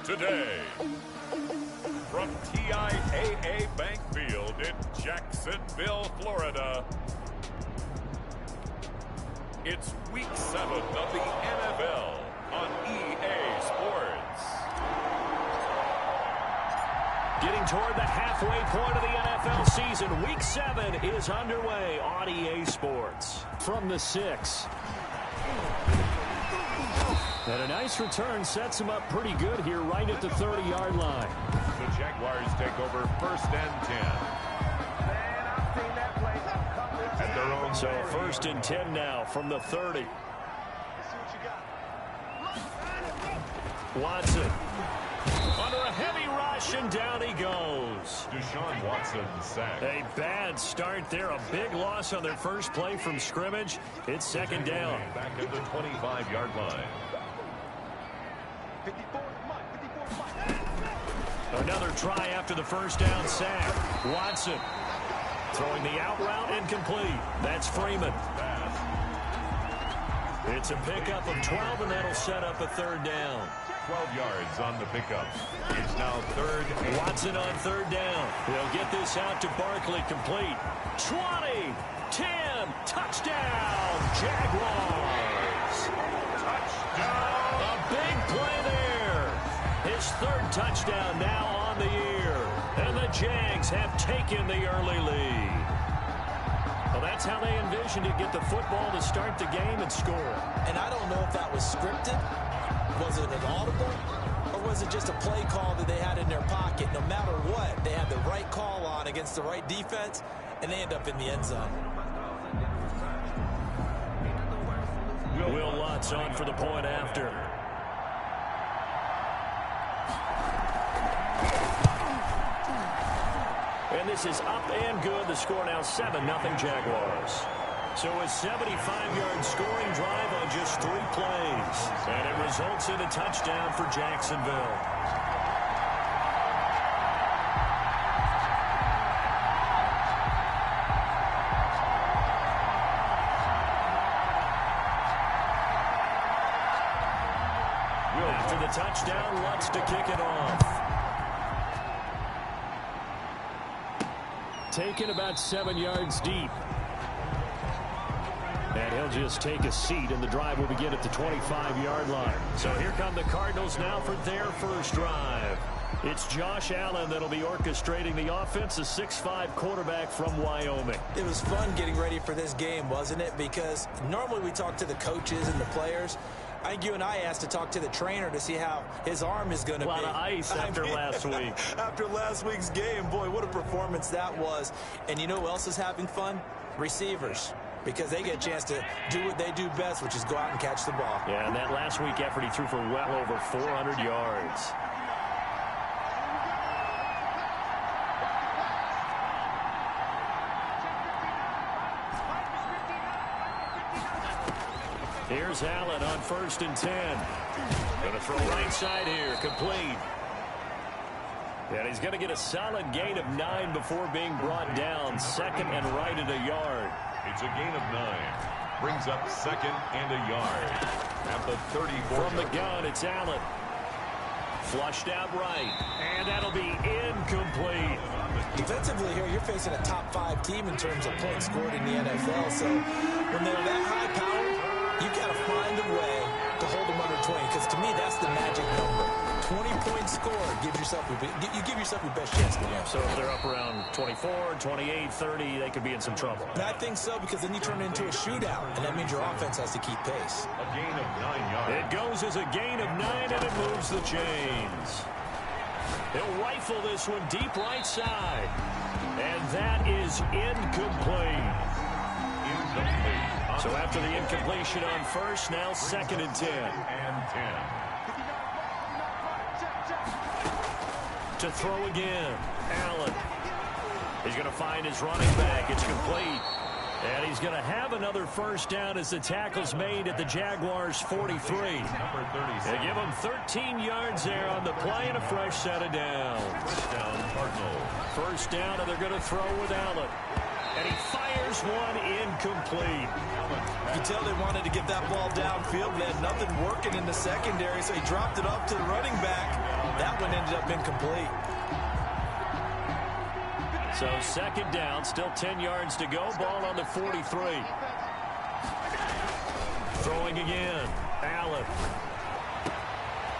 today. From TIAA Bank Field in Jacksonville, Florida, it's Week 7 of the NFL on EA Sports. Getting toward the halfway point of the NFL season, Week 7 is underway on EA Sports. From the 6. And a nice return sets him up pretty good here right at the 30-yard line. The Jaguars take over 1st and 10. At their own so 1st and 10 now from the 30. Watson. Under a heavy rush, and down he goes. Deshaun Watson sacked. A bad start there. A big loss on their first play from scrimmage. It's 2nd down. Back at the 25-yard line. Another try after the 1st down sack. Watson throwing the out route incomplete. That's Freeman. It's a pickup of 12, and that'll set up a 3rd down. 12 yards on the pickup. It's now 3rd. Watson on 3rd down. He'll get this out to Barkley, complete. 20, 10, touchdown, Jaguars. Touchdown. A big play there. His 3rd touchdown now on the year. And the Jags have taken the early lead. Well, that's how they envisioned to get the football to start the game and score. And I don't know if that was scripted. Was it an audible, or was it just a play call that they had in their pocket? No matter what, they had the right call on against the right defense, and they end up in the end zone. Will Lutz on for the point after. And this is up and good. The score now 7-0 Jaguars. So a 75-yard scoring drive on just 3 plays. And it results in a touchdown for Jacksonville. After the touchdown, Lutz to kick it off. Taken about 7 yards deep. And he'll just take a seat, and the drive will begin at the 25-yard line. So here come the Cardinals now for their first drive. It's Josh Allen that'll be orchestrating the offense, a 6'5" quarterback from Wyoming. It was fun getting ready for this game, wasn't it? Because normally we talk to the coaches and the players. I think you and I asked to talk to the trainer to see how his arm is going to be. A lot of ice after last week. After last week's game, boy, what a performance that was. And you know who else is having fun? Receivers. Because they get a chance to do what they do best, which is go out and catch the ball. Yeah, and that last week effort, he threw for well over 400 yards. Here's Allen on 1st and 10. Going to throw right side here, complete. And he's going to get a solid gain of 9 before being brought down. 2nd and right at a yard. It's a gain of 9. Brings up 2nd and a yard. At the 34. From the gun, it's Allen. Flushed out right. And that'll be incomplete. Defensively here, you're facing a top 5 team in terms of points scored in the NFL. So when they're that high powered, you got to find a way to hold them under 20. Because to me, that's the magic number. 20 points scored. You give yourself your best chance to win. So if they're up around 24, 28, 30, they could be in some trouble. And I think so, because then you turn it into a shootout, and that means your offense has to keep pace. A gain of 9 yards. It goes as a gain of 9, and it moves the chains. He'll rifle this one deep right side. And that is incomplete. So after the incompletion on 1st, now 2nd and 10. And 10. To throw again, Allen. He's going to find his running back. It's complete. And he's going to have another 1st down as the tackle's made at the Jaguars' 43. Number 36. They give him 13 yards there on the play and a fresh set of downs. Touchdown, Cardinals. 1st down, and they're going to throw with Allen. And he fires one incomplete. You can tell they wanted to get that ball downfield. They had nothing working in the secondary, so he dropped it up to the running back. That one ended up incomplete. So second down, still 10 yards to go. Ball on the 43. Throwing again. Allen.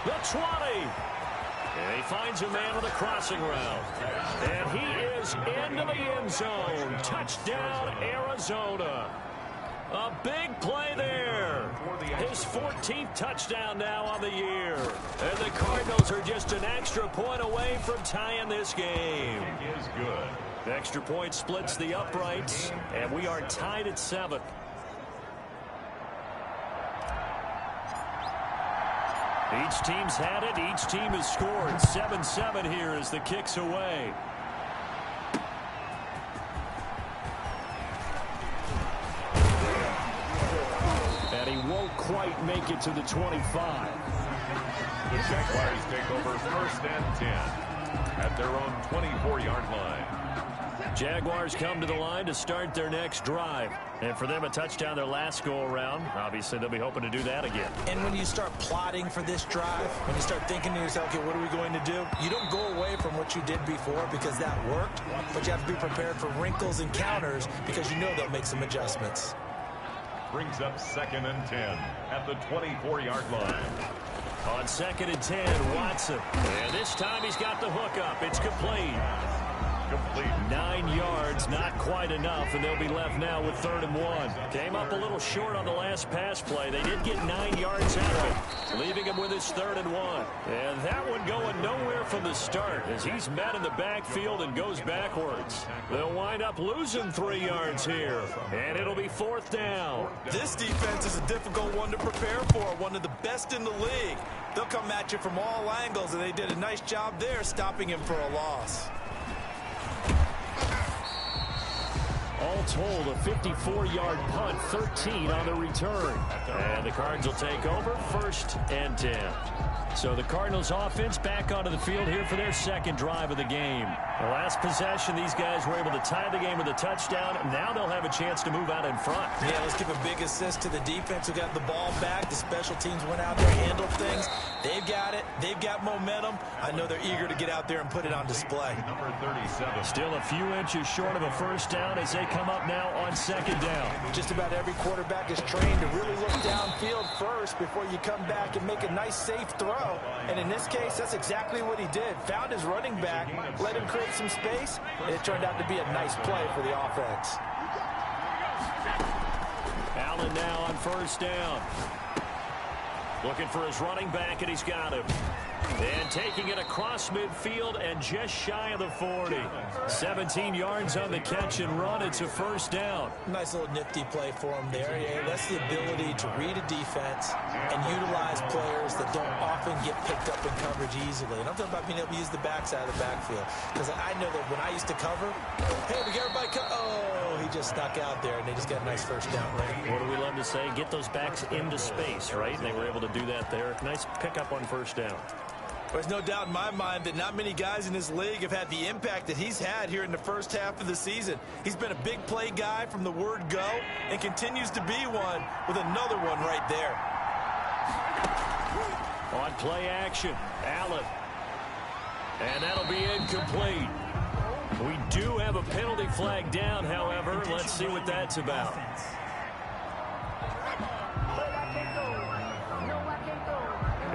The 20. And he finds a man on the crossing route. And he is into the end zone. Touchdown, Arizona. A big play there. His 14th touchdown now on the year. And the Cardinals are just an extra point away from tying this game. It is good. The extra point splits the uprights, and we are tied at 7. Each team's had it. Each team has scored. 7-7 here as the kick's away. And he won't quite make it to the 25. The Jaguars take over 1st and 10 at their own 24-yard line. Jaguars come to the line to start their next drive. And for them, a touchdown their last go-around. Obviously, they'll be hoping to do that again. And when you start plotting for this drive, when you start thinking to yourself, okay, what are we going to do? You don't go away from what you did before because that worked, but you have to be prepared for wrinkles and counters because you know they'll make some adjustments. Brings up 2nd and 10 at the 24-yard line. On 2nd and 10, Watson. And this time he's got the hook up. It's complete. 9 yards, not quite enough, and they'll be left now with 3rd and 1. Came up a little short on the last pass play. They did get 9 yards out of it, leaving him with his 3rd and 1. And that one going nowhere from the start as he's met in the backfield and goes backwards. They'll wind up losing 3 yards here, and it'll be 4th down. This defense is a difficult one to prepare for, one of the best in the league. They'll come at you from all angles, and they did a nice job there stopping him for a loss. All told, a 54-yard punt, 13 on the return. And the Cards will take over 1st and 10. So the Cardinals offense back onto the field here for their second drive of the game. The last possession, these guys were able to tie the game with a touchdown. Now they'll have a chance to move out in front. Yeah, let's give a big assist to the defense who got the ball back. The special teams went out there, handled things. They've got it. They've got momentum. I know they're eager to get out there and put it on display. Number 37. Still a few inches short of a 1st down as they come up now on 2nd down. Just about every quarterback is trained to really look downfield first before you come back and make a nice, safe throw. And in this case, that's exactly what he did. Found his running back, let him create some space, and it turned out to be a nice play for the offense. Allen now on 1st down. Looking for his running back, and he's got him. And taking it across midfield and just shy of the 40. 17 yards on the catch and run. It's a 1st down. Nice little nifty play for him there. Yeah, that's the ability to read a defense and utilize players that don't often get picked up in coverage easily. And I'm talking about being able to use the backside of the backfield. Because I know that when I used to cover, hey, we got everybody oh, he just snuck out there, and they just got a nice 1st down there. What do we love to say? Get those backs into space, right? And they were able to do that there. Nice pickup on 1st down. There's no doubt in my mind that not many guys in this league have had the impact that he's had here in the first half of the season. He's been a big play guy from the word go and continues to be one with another one right there. On play action, Allen. And that'll be incomplete. We do have a penalty flag down, however. Let's see what that's about.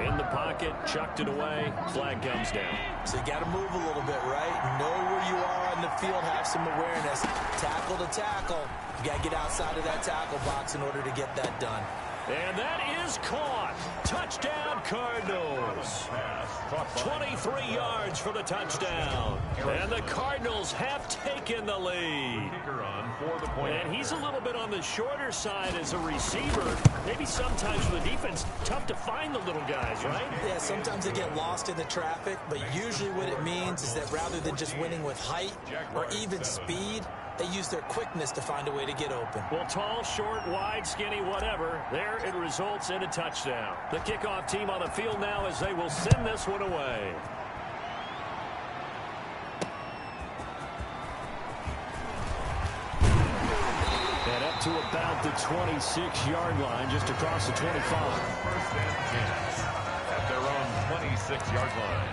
In the pocket, chucked it away, flag comes down. So you got to move a little bit, right? Know where you are on the field, have some awareness. Tackle to tackle. You got to get outside of that tackle box in order to get that done. And that is caught. Touchdown, Cardinals. 23 yards for the touchdown. And the Cardinals have taken the lead. And he's a little bit on the shorter side as a receiver. Maybe sometimes for the defense, tough to find the little guys, right? Yeah, sometimes they get lost in the traffic, but usually what it means is that rather than just winning with height or even speed, they use their quickness to find a way to get open. Well, tall, short, wide, skinny, whatever, there it results in a touchdown. The kickoff team on the field now as they will send this one away. And up to about the 26-yard line, just across the 25. 1st and 10 at their own 26-yard line.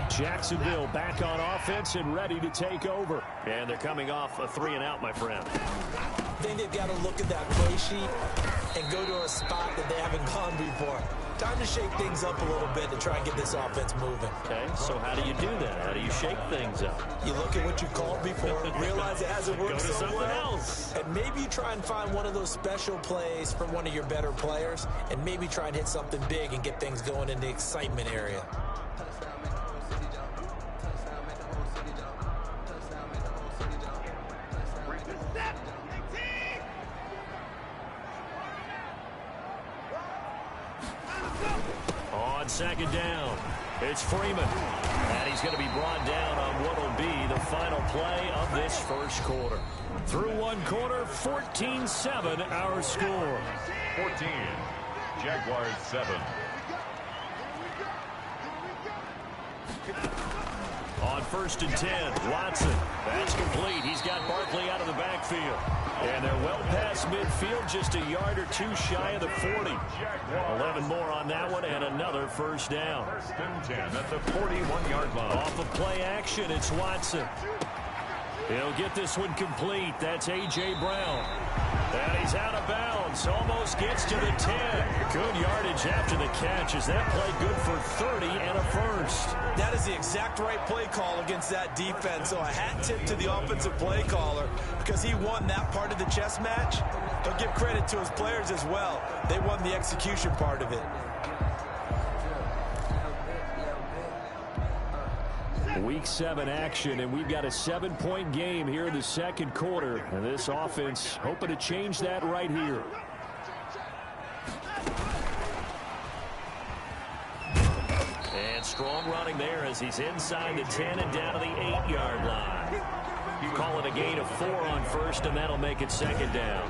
Jacksonville back on offense and ready to take over. And they're coming off a 3-and-out, my friend. I think they've got to look at that play sheet and go to a spot that they haven't gone before. Time to shake things up a little bit to try and get this offense moving. Okay, so how do you do that? How do you shake things up? You look at what you called before, realize it hasn't worked so something well, else. and maybe you try and find one of those special plays from one of your better players, and maybe try and hit something big and get things going in the excitement area. On second down, it's Freeman. And he's going to be brought down on what will be the final play of this first quarter. Through one quarter, 14-7 our score. 14. Jaguars 7. On 1st and 10, Watson. That's complete. He's got Barkley out of the backfield. And they're well past midfield, just a yard or two shy of the 40. 11 more on that one, and another first down. 1st and 10 at the 41-yard line. Off of play action, it's Watson. He'll get this one complete. That's A.J. Brown. And he's out of bounds. Almost gets to the 10. Good yardage after the catch. Is that play good for 30 and a first? That is the exact right play call against that defense. So a hat tip to the offensive play caller because he won that part of the chess match. But give credit to his players as well. They won the execution part of it. Week 7 action, and we've got a 7-point game here in the second quarter. And this offense hoping to change that right here. And strong running there as he's inside the 10 and down to the 8-yard line. Call it a gain of 4 on first, and that'll make it second down.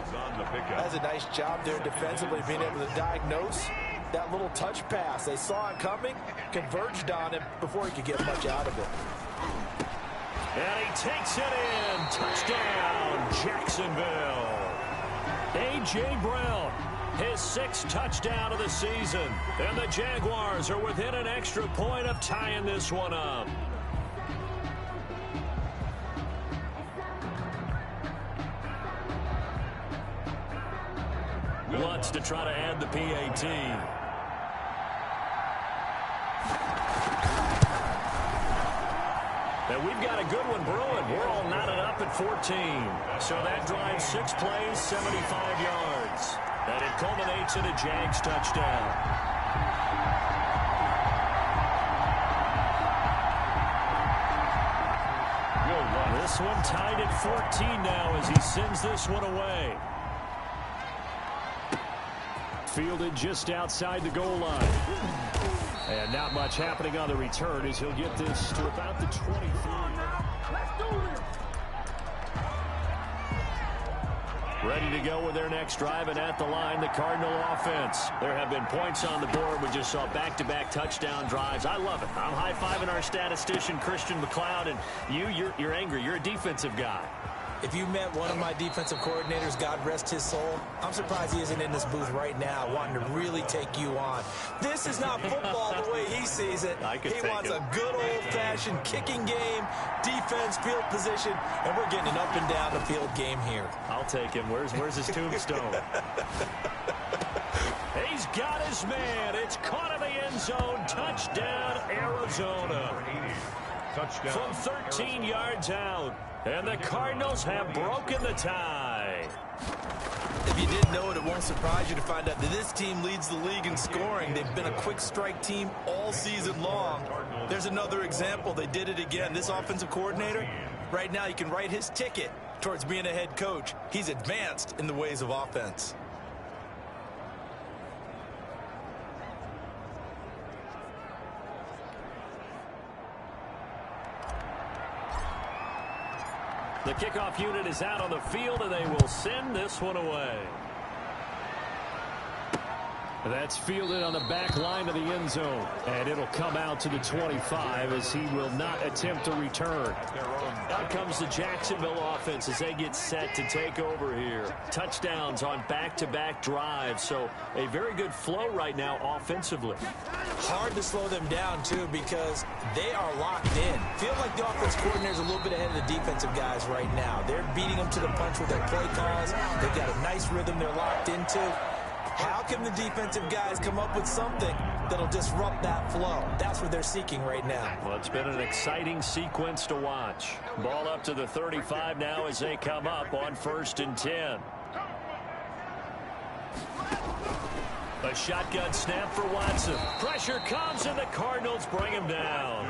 That's a nice job there defensively, being able to diagnose that little touch pass. They saw it coming, converged on him before he could get much out of it. And he takes it in. Touchdown, Jacksonville. A.J. Brown, his 6th touchdown of the season. And the Jaguars are within an extra point of tying this one up. Wants to try to add the PAT. And we've got a good one brewing. We're all knotted up at 14. So that drives 6 plays, 75 yards. And it culminates in a Jags touchdown. This one tied at 14 now as he sends this one away. Fielded just outside the goal line. And not much happening on the return as he'll get this to about the 23. Ready to go with their next drive, and at the line, the Cardinal offense. There have been points on the board. We just saw back-to-back touchdown drives. I love it. I'm high-fiving our statistician, Christian McLeod, and you're angry. You're a defensive guy. If you met one of my defensive coordinators, God rest his soul, I'm surprised he isn't in this booth right now wanting to really take you on. This is not football the way he sees it. He wants a good old-fashioned kicking game, defense, field position, and we're getting an up-and-down the field game here. I'll take him. Where's his tombstone? He's got his man. It's caught in the end zone. Touchdown, Arizona. Touchdown. From 13 yards out. And the Cardinals have broken the tie. If you didn't know it, it won't surprise you to find out that this team leads the league in scoring. They've been a quick strike team all season long. There's another example. They did it again. This offensive coordinator, right now, you can write his ticket towards being a head coach. He's advanced in the ways of offense. The kickoff unit is out on the field, and they will send this one away. That's fielded on the back line of the end zone. And it'll come out to the 25 as he will not attempt to return. Out comes the Jacksonville offense as they get set to take over here. Touchdowns on back-to-back drives. So a very good flow right now offensively. Hard to slow them down, too, because they are locked in. Feel like the offense coordinator is a little bit ahead of the defensive guys right now. They're beating them to the punch with their play calls. They've got a nice rhythm they're locked into. How can the defensive guys come up with something that'll disrupt that flow? That's what they're seeking right now. Well, it's been an exciting sequence to watch. Ball up to the 35 now as they come up on 1st and 10. A shotgun snap for Watson. Pressure comes, and the Cardinals bring him down.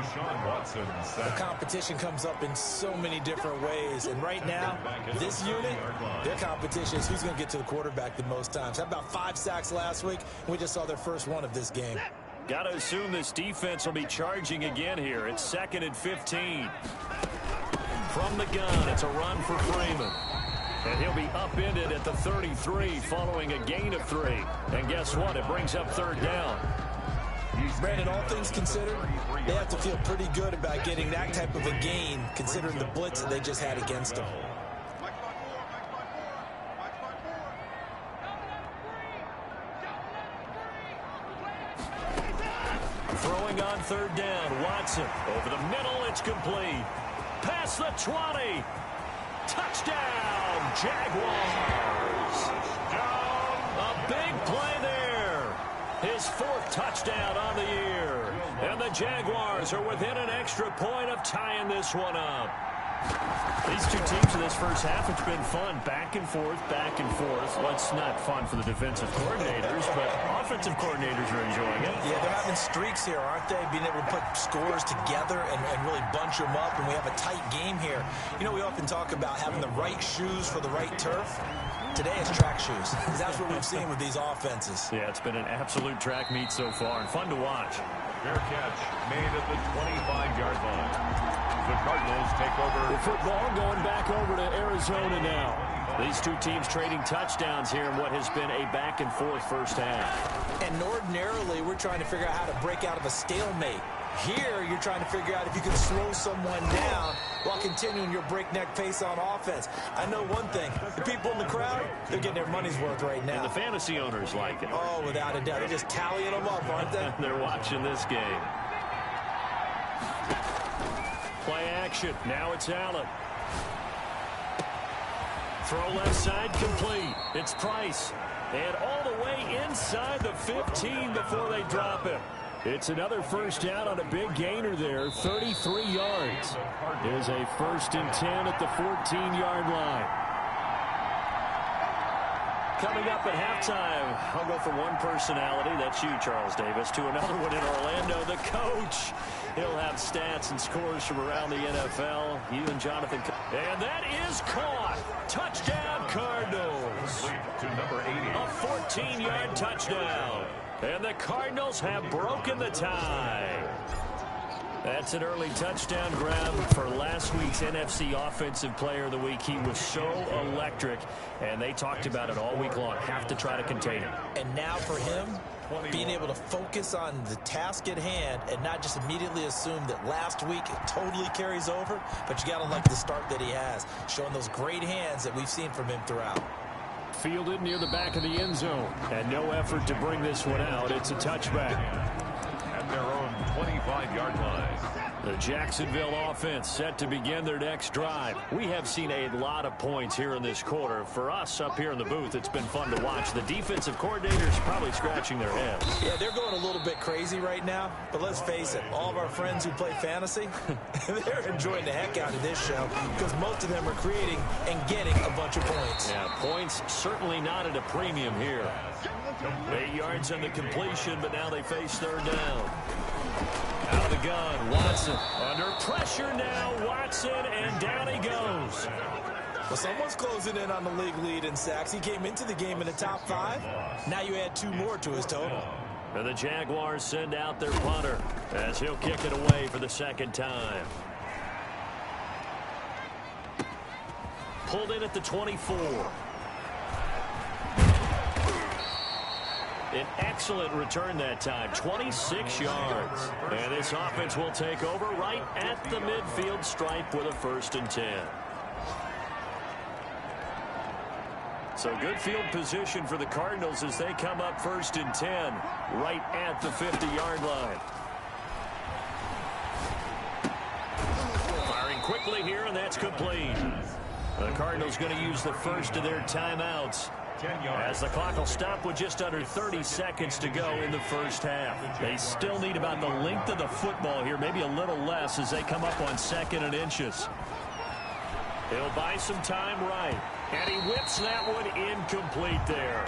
The competition comes up in so many different ways. And right now, this unit, their competition is who's going to get to the quarterback the most times. Had about 5 sacks last week. We just saw their first one of this game. Got to assume this defense will be charging again here. It's 2nd and 15. From the gun, it's a run for Freeman. And he'll be upended at the 33 following a gain of 3. And guess what? It brings up 3rd down. Brandon, all things considered, they have to feel pretty good about getting that type of a gain considering the blitz that they just had against them. Throwing on 3rd down. Watson over the middle. It's complete. Past the 20. Touchdown, Jaguars. A big play there. His 4th touchdown on the year. And the Jaguars are within an extra point of tying this one up. These two teams in this first half, it's been fun. Back and forth, back and forth. Well, it's not fun for the defensive coordinators, but offensive coordinators are enjoying it. Yeah, they're having streaks here, aren't they? Being able to put scores together and really bunch them up, and we have a tight game here. You know, we often talk about having the right shoes for the right turf. Today it's track shoes. That's what we've seen with these offenses. Yeah, it's been an absolute track meet so far, and fun to watch. Fair catch made at the 25-yard line. The Cardinals take over. The football going back over to Arizona now. These two teams trading touchdowns here in what has been a back-and-forth first half. And ordinarily, we're trying to figure out how to break out of a stalemate. Here, you're trying to figure out if you can slow someone down while continuing your breakneck pace on offense. I know one thing. The people in the crowd, they're getting their money's worth right now. And the fantasy owners like it. Oh, without a doubt. They're just tallying them up, aren't they? They're watching this game. Play action. Now it's Allen. Throw left side complete. It's Price. And all the way inside the 15 before they drop him. It's another first down on a big gainer there, 33 yards. There's a 1st and 10 at the 14-yard line. Coming up at halftime, I'll go from one personality, that's you, Charles Davis, to another one in Orlando, the coach. He'll have stats and scores from around the NFL. You and Jonathan. And that is caught. Touchdown, Cardinals. To number 80. A 14-yard touchdown. And the Cardinals have broken the tie. That's an early touchdown grab for last week's NFC Offensive Player of the Week. He was so electric, and they talked about it all week long. Have to try to contain him. And now for him, being able to focus on the task at hand and not just immediately assume that last week it totally carries over, but you got to like the start that he has, showing those great hands that we've seen from him throughout. Fielded near the back of the end zone, and no effort to bring this one out. It's a touchback. At their own 25-yard line. The Jacksonville offense set to begin their next drive. We have seen a lot of points here in this quarter. For us up here in the booth, it's been fun to watch. The defensive coordinators probably scratching their heads. Yeah, they're going a little bit crazy right now, but let's face it, all of our friends who play fantasy, they're enjoying the heck out of this show because most of them are creating and getting a bunch of points. Yeah, points certainly not at a premium here. 8 yards on the completion, but now they face 3rd down. Out of the gun, Watson. Under pressure now, Watson, and down he goes. Well, someone's closing in on the league lead in sacks. He came into the game in the top 5. Now you add 2 more to his total. And the Jaguars send out their punter as he'll kick it away for the 2nd time. Pulled in at the 24. An excellent return that time, 26 yards. And this offense will take over right at the midfield stripe with a 1st and 10. So good field position for the Cardinals as they come up 1st and 10 right at the 50-yard line. Firing quickly here, and that's complete. The Cardinals going to use the first of their timeouts as the clock will stop with just under 30 seconds to go in the first half. They still need about the length of the football here, maybe a little less as they come up on 2nd and inches. He'll buy some time right. And he whips that one incomplete there.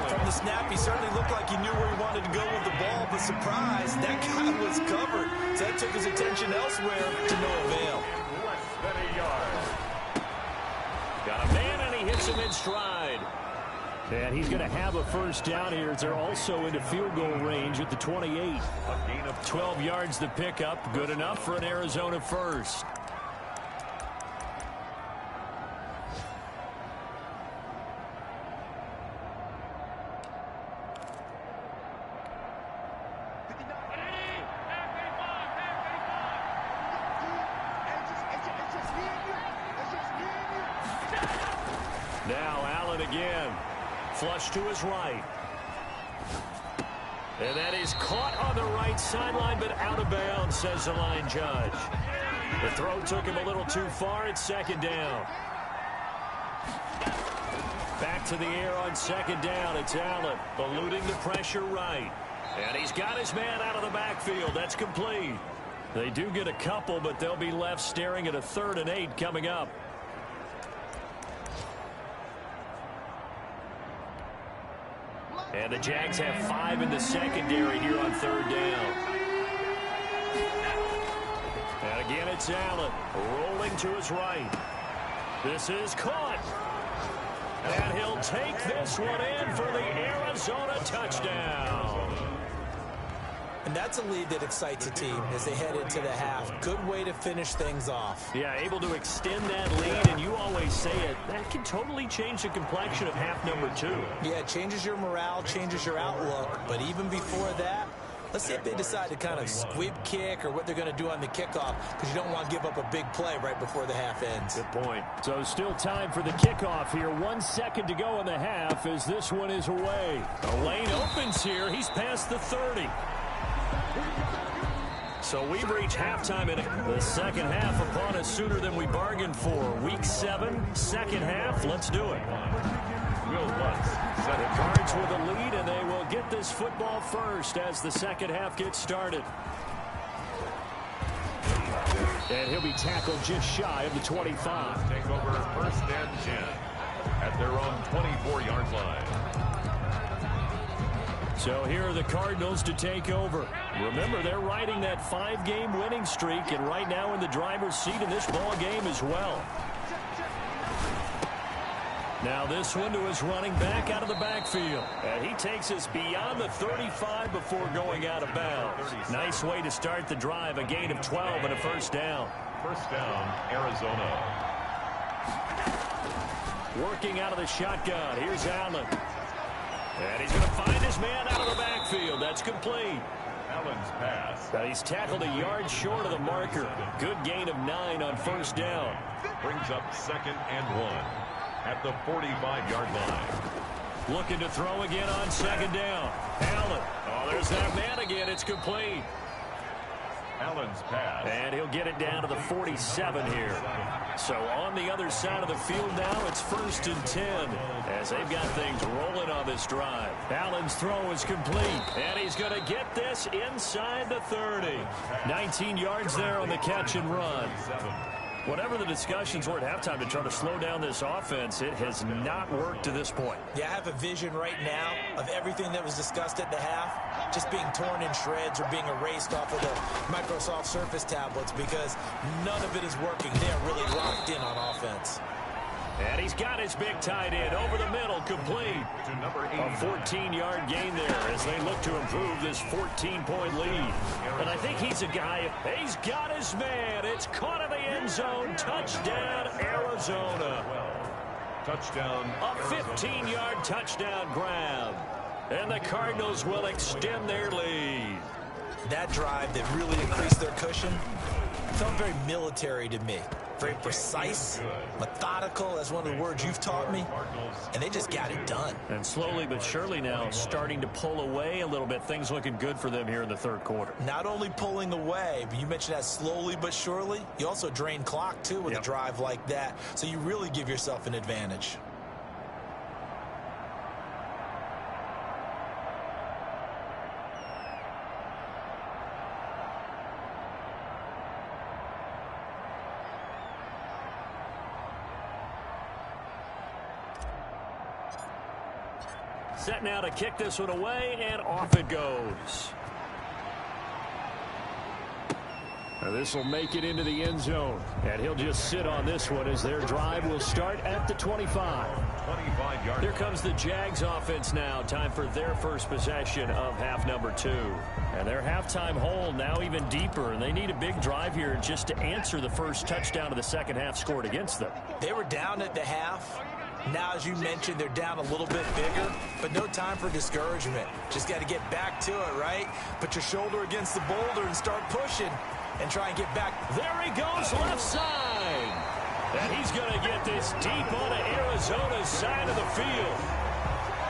From the snap, he certainly looked like he knew where he wanted to go with the ball, but surprise, that guy was covered. So that took his attention elsewhere to no avail. Less than a yard. Got a man, and he hits him in stride. And he's going to have a 1st down here as they're also into field goal range at the 28. A gain of 12 yards to pick up. Good enough for an Arizona 1st. Now Allen again. Flush to his right. And that is caught on the right sideline, but out of bounds, says the line judge. The throw took him a little too far. It's 2nd down. Back to the air on 2nd down. It's Allen eluding the pressure right. And he's got his man out of the backfield. That's complete. They do get a couple, but they'll be left staring at a 3rd and 8 coming up. And the Jags have 5 in the secondary here on 3rd down. And again, it's Allen rolling to his right. This is caught. And he'll take this one in for the Arizona touchdown. And that's a lead that excites a team as they head into the half. Good way to finish things off. Yeah, able to extend that lead, and you always say it, that can totally change the complexion of half number 2. Yeah, it changes your morale, changes your outlook. But even before that, let's see if they decide to kind of squib kick or what they're going to do on the kickoff, because you don't want to give up a big play right before the half ends. Good point. So still time for the kickoff here. 1 second to go in the half as this one is away. The lane opens here. He's past the 30. So we've reached halftime in the second half upon us sooner than we bargained for. Week 7, second half. Let's do it. Will Lutz set The Cards with a lead, and they will get this football first as the second half gets started. And he'll be tackled just shy of the 25. take over 1st and 10 at their own 24-yard line. So here are the Cardinals to take over. Remember, they're riding that 5-game winning streak, and right now in the driver's seat in this ball game as well. Now this one to his running back out of the backfield. And he takes us beyond the 35 before going out of bounds. Nice way to start the drive. A gain of 12 and a 1st down. 1st down, Arizona. Working out of the shotgun. Here's Allen. And he's going to find his man out of the backfield. That's complete. Allen's pass. But he's tackled a yard short of the marker. Good gain of 9 on 1st down. Brings up 2nd and 1 at the 45-yard line. Looking to throw again on 2nd down. Allen. Oh, there's that man again. It's complete. Allen's pass. And he'll get it down to the 47 here. So on the other side of the field now, it's 1st and 10 as they've got things rolling on this drive. Allen's throw is complete, and he's going to get this inside the 30. 19 yards there on the catch and run. Whatever the discussions were at halftime to try to slow down this offense, it has not worked to this point. Yeah, I have a vision right now of everything that was discussed at the half just being torn in shreds or being erased off of the Microsoft Surface tablets because none of it is working. They're really locked in on offense. And he's got his big tight end over the middle, complete. To number 8. A 14-yard gain there as they look to improve this 14-point lead. And I think he's a guy, he's got his man. It's caught in the end zone. Touchdown, Arizona. Touchdown. A 15-yard touchdown grab. And the Cardinals will extend their lead. That drive that really increased their cushion felt very military to me. Very precise, methodical, that's one of the words you've taught me, and they just got it done. And slowly but surely now starting to pull away a little bit. Things looking good for them here in the third quarter. Not only pulling away, but you mentioned that slowly but surely. You also drain clock, too, with a drive like that, so you really give yourself an advantage. Set now to kick this one away, and off it goes. Now this will make it into the end zone, and he'll just sit on this one as their drive will start at the 25. 25-yard. Here comes the Jags offense now. Time for their first possession of half number 2. And their halftime hole now even deeper, and they need a big drive here just to answer the first touchdown of the second half scored against them. They were down at the half. Now, as you mentioned, they're down a little bit bigger, but no time for discouragement. Just got to get back to it, right? Put your shoulder against the boulder and start pushing and try and get back. There he goes, left side. And he's going to get this deep onto Arizona's side of the field.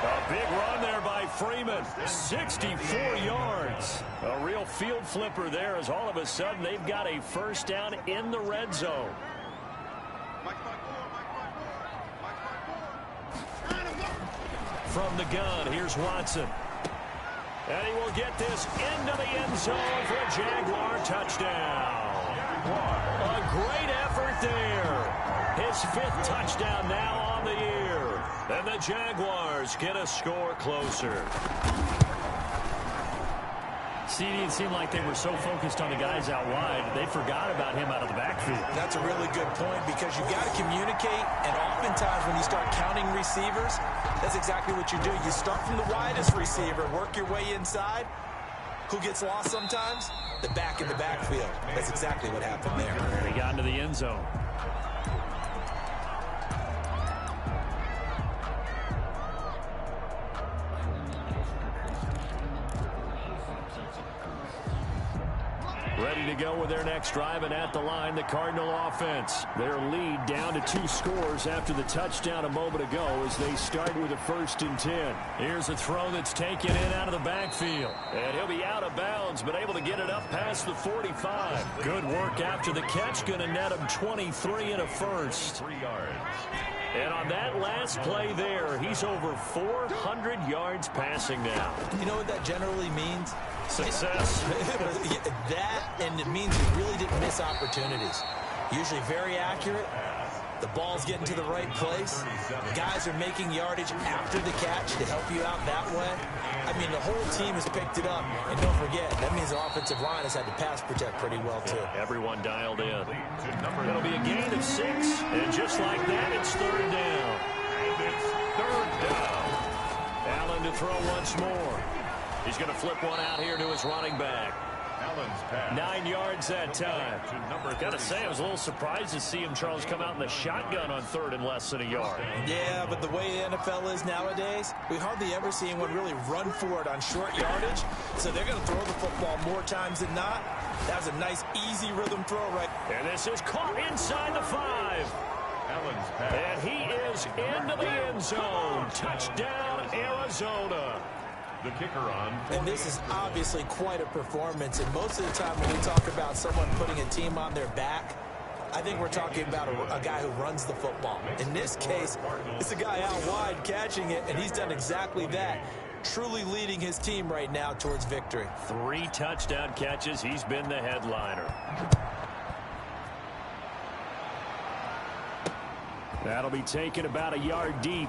A big run there by Freeman, 64 yards. A real field flipper there as all of a sudden they've got a first down in the red zone. From the gun, here's Watson. And he will get this into the end zone for a Jaguar touchdown. A great effort there. His 5th touchdown now on the year. And the Jaguars get a score closer. See, it seemed like they were so focused on the guys out wide, they forgot about him out of the backfield. That's a really good point because you got to communicate, and oftentimes when you start counting receivers, that's exactly what you do. You start from the widest receiver, work your way inside. Who gets lost sometimes? The back in the backfield. That's exactly what happened there. And he got into the end zone. Ready to go with their next drive, and at the line, the Cardinal offense. Their lead down to 2 scores after the touchdown a moment ago as they start with a 1st and 10. Here's a throw that's taken in out of the backfield. And he'll be out of bounds, but able to get it up past the 45. Good work after the catch. Going to net him 23 and a first. 3 yards. And on that last play there, he's over 400 yards passing now. You know what that generally means? Success. That, and it means you really didn't miss opportunities. Usually very accurate. The ball's getting to the right place. Guys are making yardage after the catch to help you out that way. I mean, the whole team has picked it up. And don't forget, that means the offensive line has had to pass protect pretty well, too. Everyone dialed in. It'll be a gain of 6. And just like that, it's 3rd down. And it's 3rd down. Allen to throw once more. He's going to flip one out here to his running back. Allen's pass. 9 yards that time. Got to say, I was a little surprised to see him, Charles, come out in the shotgun on 3rd and less than a yard. Yeah, but the way the NFL is nowadays, we hardly ever see anyone really run for it on short yardage. So they're going to throw the football more times than not. That was a nice, easy rhythm throw right. And this is caught inside the 5. Allen's pass. And he is into the end zone. Touchdown, Arizona. The kicker on. And this is obviously quite a performance. And most of the time when we talk about someone putting a team on their back, I think we're talking about a guy who runs the football. In this case, it's a guy out wide catching it, and he's done exactly that. Truly leading his team right now towards victory. 3 touchdown catches. He's been the headliner. That'll be taken about a yard deep.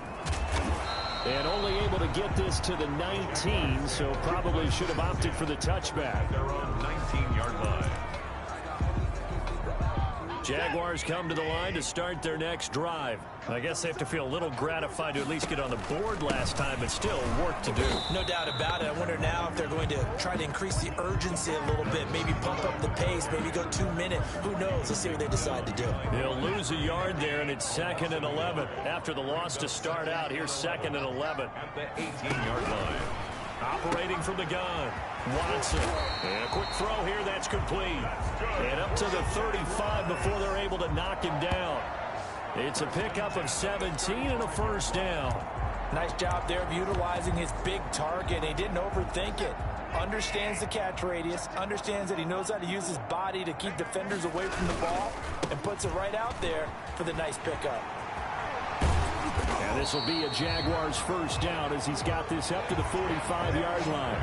And only able to get this to the 19, so probably should have opted for the touchback. Their own 19-yard line. Jaguars come to the line to start their next drive. I guess they have to feel a little gratified to at least get on the board last time, but still work to do. No doubt about it. I wonder now if they're going to try to increase the urgency a little bit, maybe pump up the pace, maybe go 2 minutes. Who knows? Let's see what they decide to do. They'll lose a yard there, and it's 2nd and 11. After the loss to start out, here's 2nd and 11. At the 18-yard line. Operating from the gun, Watson. And a quick throw here, that's complete. And up to the 35 before they're able to knock him down. It's a pickup of 17 and a first down. Nice job there of utilizing his big target. He didn't overthink it. Understands the catch radius, understands that he knows how to use his body to keep defenders away from the ball, and puts it right out there for the nice pickup. And this will be a Jaguars first down as he's got this up to the 45-yard line.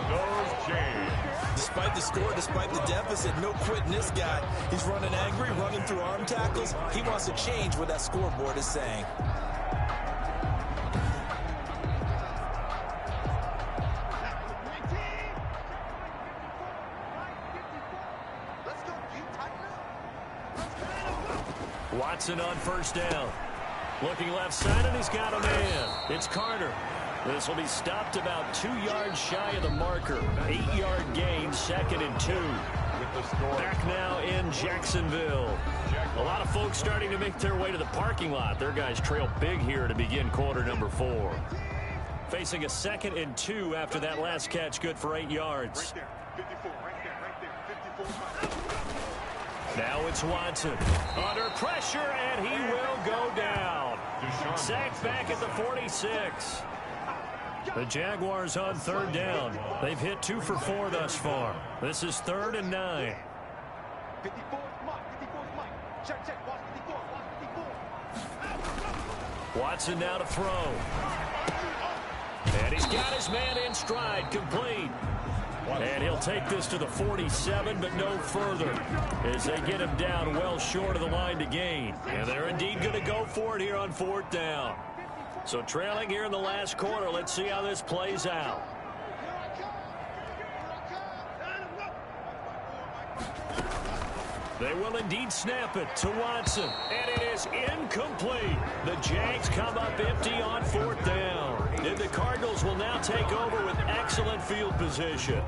Goes James. Despite the score, despite the deficit, no quitting this guy. He's running angry, running through arm tackles. He wants to change what that scoreboard is saying. Watson on first down. Looking left side, and he's got a man. It's Carter. This will be stopped about 2 yards shy of the marker. 8-yard gain, 2nd and 2. Back now in Jacksonville. A lot of folks starting to make their way to the parking lot. Their guys trail big here to begin quarter number 4. Facing a 2nd and 2 after that last catch, good for 8 yards. Now it's Watson. Under pressure, and he will go down. Sacked back at the 46. The Jaguars on third down. They've hit 2 for 4 thus far. This is 3rd and 9. Watson now to throw. And he's got his man in stride, complete. And he'll take this to the 47, but no further, as they get him down well short of the line to gain. And they're indeed going to go for it here on 4th down. So trailing here in the last quarter, let's see how this plays out. They will indeed snap it to Watson, and it is incomplete. The Jags come up empty on 4th down. And the Cardinals will now take over with excellent field position.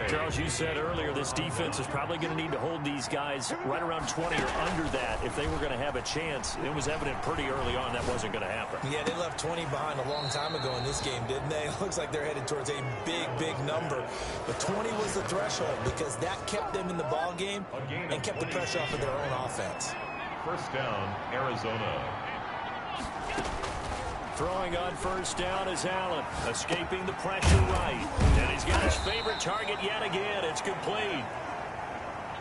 Charles, you said earlier this defense is probably going to need to hold these guys right around 20 or under that if they were going to have a chance. It was evident pretty early on that wasn't going to happen. Yeah, they left 20 behind a long time ago in this game, didn't they? It looks like they're headed towards a big, big number. But 20 was the threshold because that kept them in the ball game and kept the pressure off of their own offense. First down, Arizona. Throwing on first down is Allen, escaping the pressure right. And he's got his favorite target yet again. It's complete.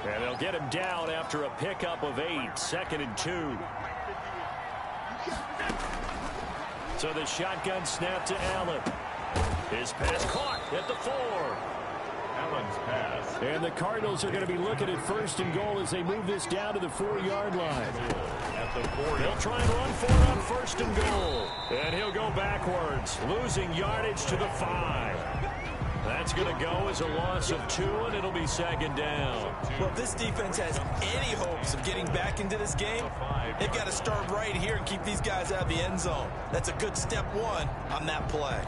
And they'll get him down after a pickup of 8, 2nd and 2. So the shotgun snap to Allen. His pass caught at the 4. Allen's pass. And the Cardinals are going to be looking at 1st and goal as they move this down to the 4-yard line. At the 4. They'll try and run for it on 1st and goal. And he'll go backwards, losing yardage to the 5. That's going to go as a loss of 2, and it'll be 2nd down. Well, if this defense has any hopes of getting back into this game, they've got to start right here and keep these guys out of the end zone. That's a good step 1 on that play.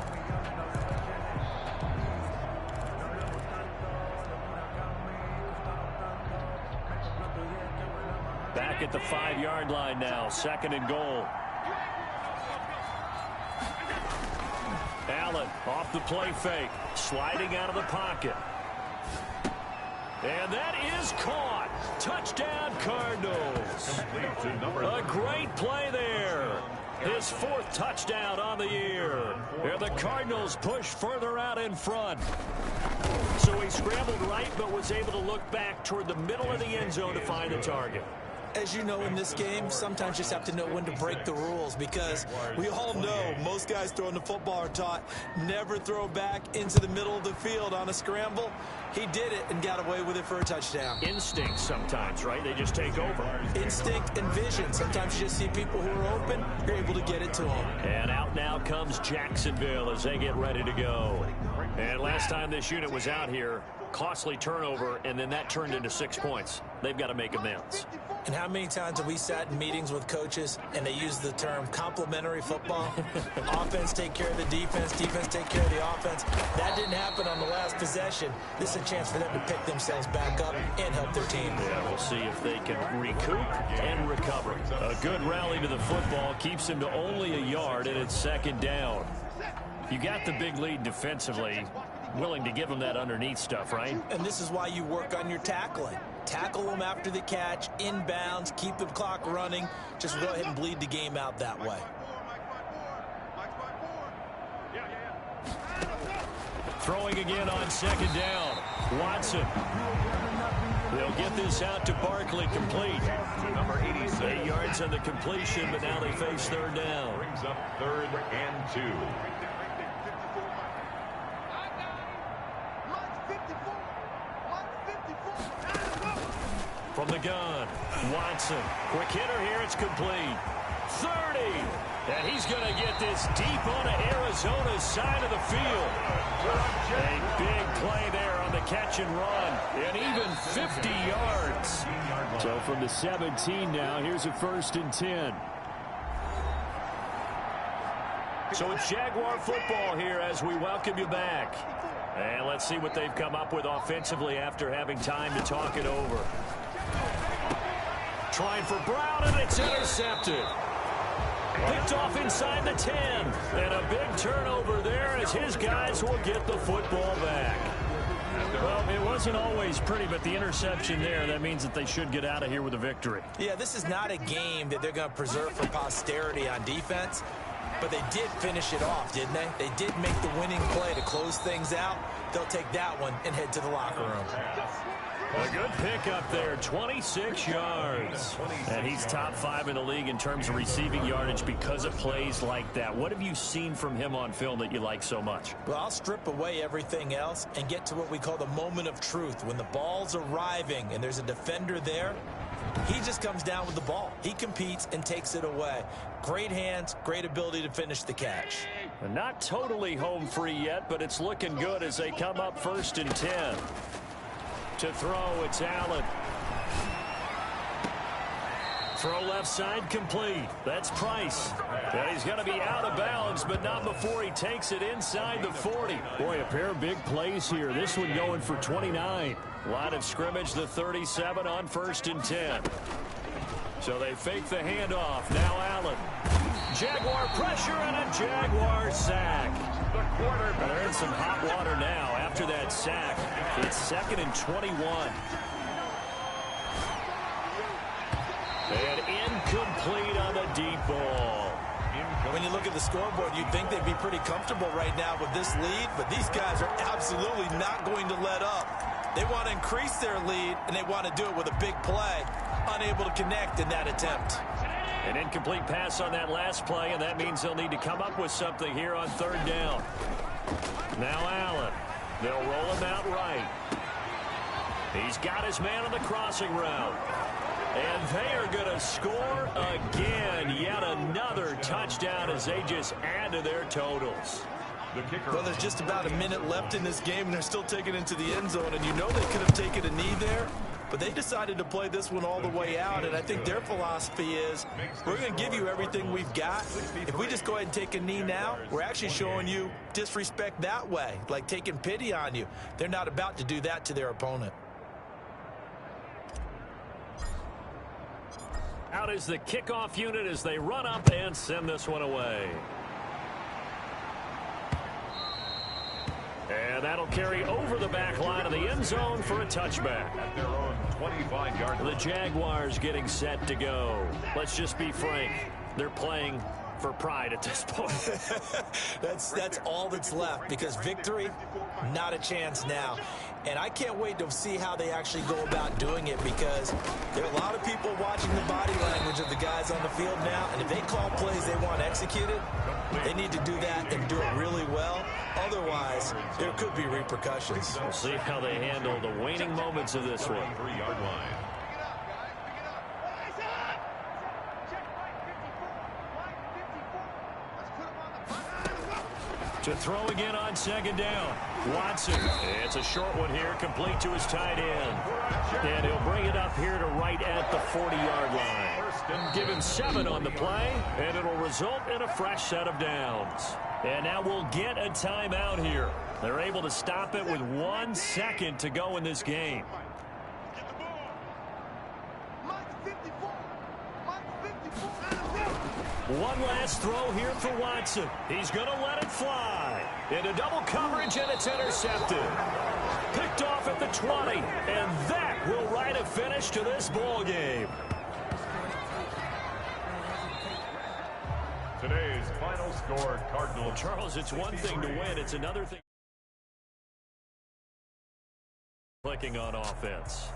Back at the 5-yard line now, 2nd and goal. Allen off the play fake, sliding out of the pocket. And that is caught. Touchdown, Cardinals. A great play there. His 4th touchdown on the year. And the Cardinals push further out in front. So he scrambled right, but was able to look back toward the middle of the end zone to find the target. As you know, in this game, sometimes you just have to know when to break the rules because we all know most guys throwing the football are taught never throw back into the middle of the field on a scramble. He did it and got away with it for a touchdown. Instinct sometimes, right? They just take over. Instinct and vision. Sometimes you just see people who are open, you're able to get it to them. And out now comes Jacksonville as they get ready to go. And last time this unit was out here, costly turnover, and then that turned into 6 points. They've got to make amends. And how many times have we sat in meetings with coaches and they use the term complementary football? Offense take care of the defense, defense take care of the offense. That didn't happen on the last possession. This is a chance for them to pick themselves back up and help their team. Yeah, we'll see if they can recoup and recover. A good rally to the football keeps them to only a yard, and it's 2nd down. You got the big lead defensively, willing to give them that underneath stuff, right? And this is why you work on your tackling. Tackle them after the catch, inbounds, keep the clock running. Just go ahead and bleed the game out that way. Throwing again on 2nd down. Watson. They'll get this out to Barkley, complete. Number 86. 8 yards on the completion, but now they face 3rd down. Brings up 3rd and 2. From the gun, Watson. Quick hitter here, it's complete. 30. And he's going to get this deep on Arizona's side of the field. A big play there on the catch and run. And even 50 yards. So from the 17 now, here's a 1st and 10. So it's Jaguar football here as we welcome you back. And let's see what they've come up with offensively after having time to talk it over. Trying for Brown, and it's intercepted. Picked off inside the 10. And a big turnover there as his guys will get the football back. Well, it wasn't always pretty, but the interception there, that means that they should get out of here with a victory. Yeah, this is not a game that they're going to preserve for posterity on defense. But they did finish it off, didn't they? They did make the winning play to close things out. They'll take that one and head to the locker room. A good pickup there, 26 yards. And he's top 5 in the league in terms of receiving yardage because of plays like that. What have you seen from him on film that you like so much? Well, I'll strip away everything else and get to what we call the moment of truth. When the ball's arriving and there's a defender there, he just comes down with the ball. He competes and takes it away. Great hands, great ability to finish the catch. And not totally home free yet, but it's looking good as they come up 1st and 10. To throw, it's Allen. Throw left side complete. That's Price. And he's going to be out of bounds, but not before he takes it inside the 40. Boy, a pair of big plays here. This one going for 29. Line of scrimmage, the 37 on 1st and 10. So they fake the handoff. Now Allen. Jaguar pressure and a Jaguar sack. They're in some hot water now after that sack. It's 2nd and 21. And incomplete on the deep ball. When you look at the scoreboard, you'd think they'd be pretty comfortable right now with this lead, but these guys are absolutely not going to let up. They want to increase their lead, and they want to do it with a big play. Unable to connect in that attempt. An incomplete pass on that last play, and that means they'll need to come up with something here on 3rd down. Now Allen. They'll roll him out right. He's got his man on the crossing route. And they are going to score again. Yet another touchdown as they just add to their totals. Well, there's just about a minute left in this game, and they're still taking it into the end zone. And you know they could have taken a knee there, but they decided to play this one all the way out. And I think their philosophy is, we're going to give you everything we've got. If we just go ahead and take a knee now, we're actually showing you disrespect that way, like taking pity on you. They're not about to do that to their opponent. Out is the kickoff unit as they run up and send this one away. And that'll carry over the back line of the end zone for a touchback. At their own 25-yard line. The Jaguars getting set to go. Let's just be frank. They're playing for pride at this point. That's all that's left, because victory, not a chance now. And I can't wait to see how they actually go about doing it, because there are a lot of people watching the body language of the guys on the field now, and if they call plays they want executed, they need to do that and do it really well. Otherwise, there could be repercussions. We'll see how they handle the waning moments of this one. 3-yard line. To throw again on second down. Watson. It's a short one here, complete to his tight end. And he'll bring it up here to right at the 40-yard line. Give him 7 on the play, and it'll result in a fresh set of downs. And now we'll get a timeout here. They're able to stop it with 1 second to go in this game. One last throw here for Watson. He's going to let it fly. Into double coverage, and it's intercepted. Picked off at the 20, and that will write a finish to this ball game. Today's final score, Cardinals. Charles, it's one thing to win. It's another thing clicking on offense.